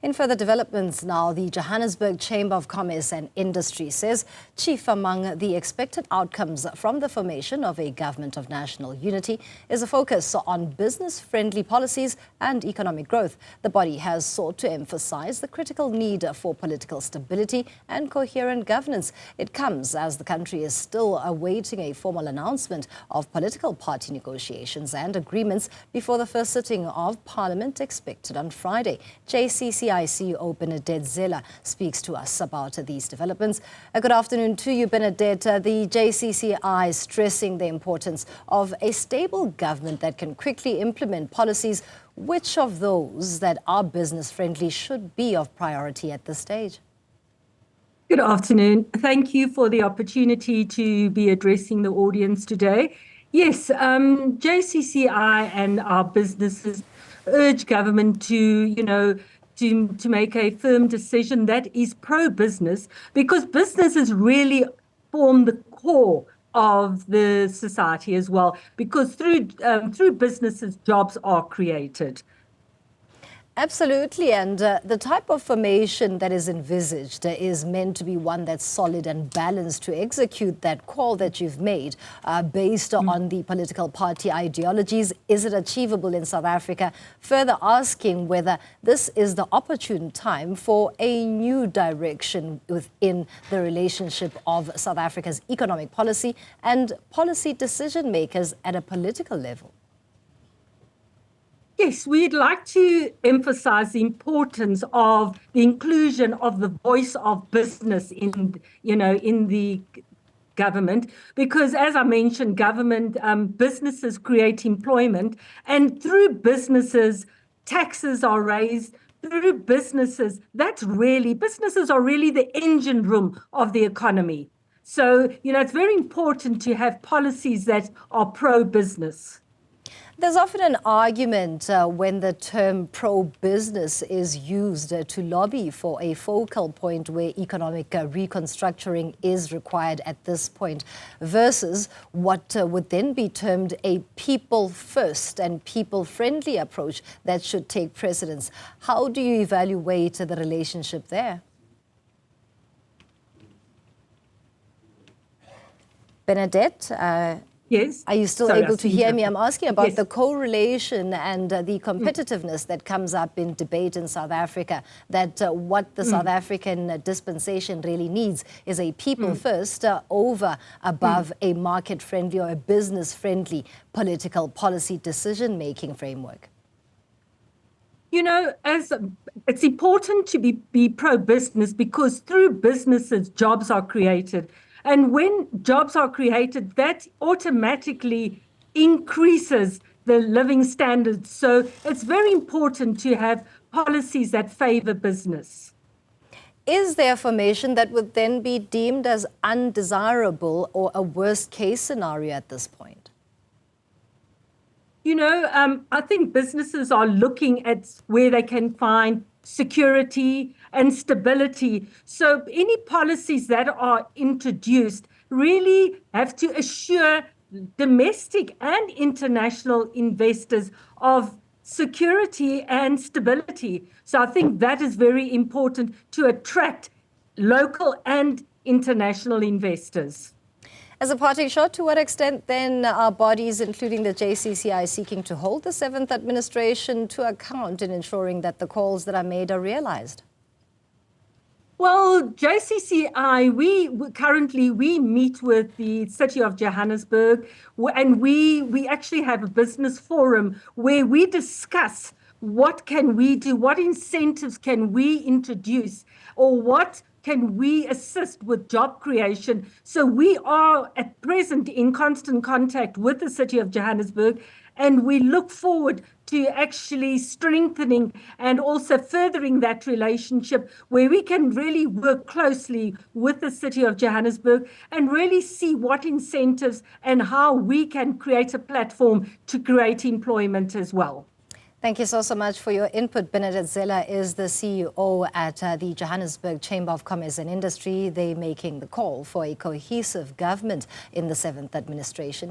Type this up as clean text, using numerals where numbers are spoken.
In further developments now, the Johannesburg Chamber of Commerce and Industry says chief among the expected outcomes from the formation of a government of national unity is a focus on business-friendly policies and economic growth. The body has sought to emphasize the critical need for political stability and coherent governance. It comes as the country is still awaiting a formal announcement of political party negotiations and agreements before the first sitting of Parliament expected on Friday. JCCI CEO Bernadette Zeiler speaks to us about these developments. Good afternoon to you, Bernadette. The JCCI stressing the importance of a stable government that can quickly implement policies. Which of those that are business-friendly should be of priority at this stage? Good afternoon. Thank you for the opportunity to be addressing the audience today. Yes, JCCI and our businesses urge government to make a firm decision that is pro-business, because businesses really form the core of the society as well, because through businesses, jobs are created. Absolutely, and the type of formation that is envisaged is meant to be one that's solid and balanced to execute that call that you've made based on the political party ideologies. Is it achievable in South Africa? Further asking whether this is the opportune time for a new direction within the relationship of South Africa's economic policy and policy decision makers at a political level. Yes, we'd like to emphasize the importance of the inclusion of the voice of business in the government, because as I mentioned, businesses create employment, and through businesses, taxes are raised. Through businesses, businesses are really the engine room of the economy. So, it's very important to have policies that are pro-business. There's often an argument when the term pro-business is used to lobby for a focal point where economic reconstructuring is required at this point versus what would then be termed a people-first and people-friendly approach that should take precedence. How do you evaluate the relationship there? Bernadette? Yes. Are you still able to hear me? I'm asking about the correlation and the competitiveness that comes up in debate in South Africa, that what the South African dispensation really needs is a people first above a market-friendly or a business-friendly political policy decision-making framework. It's important to be pro-business, because through businesses, jobs are created. And when jobs are created, that automatically increases the living standards. So it's very important to have policies that favor business. Is there formation that would then be deemed as undesirable or a worst-case scenario at this point? I think businesses are looking at where they can find security and stability. So any policies that are introduced really have to assure domestic and international investors of security and stability. So I think that is very important to attract local and international investors. As a parting shot, to what extent then are bodies, including the JCCI, seeking to hold the 7th administration to account in ensuring that the calls that are made are realized? Well, JCCI, we meet with the city of Johannesburg, and we actually have a business forum where we discuss what can we do, what incentives can we introduce, or what can we assist with job creation. So we are at present in constant contact with the city of Johannesburg, and we look forward to actually strengthening and also furthering that relationship where we can really work closely with the city of Johannesburg and really see what incentives and how we can create a platform to create employment as well. Thank you so much for your input. Bernadette Zeiler is the CEO at the Johannesburg Chamber of Commerce and Industry. They're making the call for a cohesive government in the 7th administration.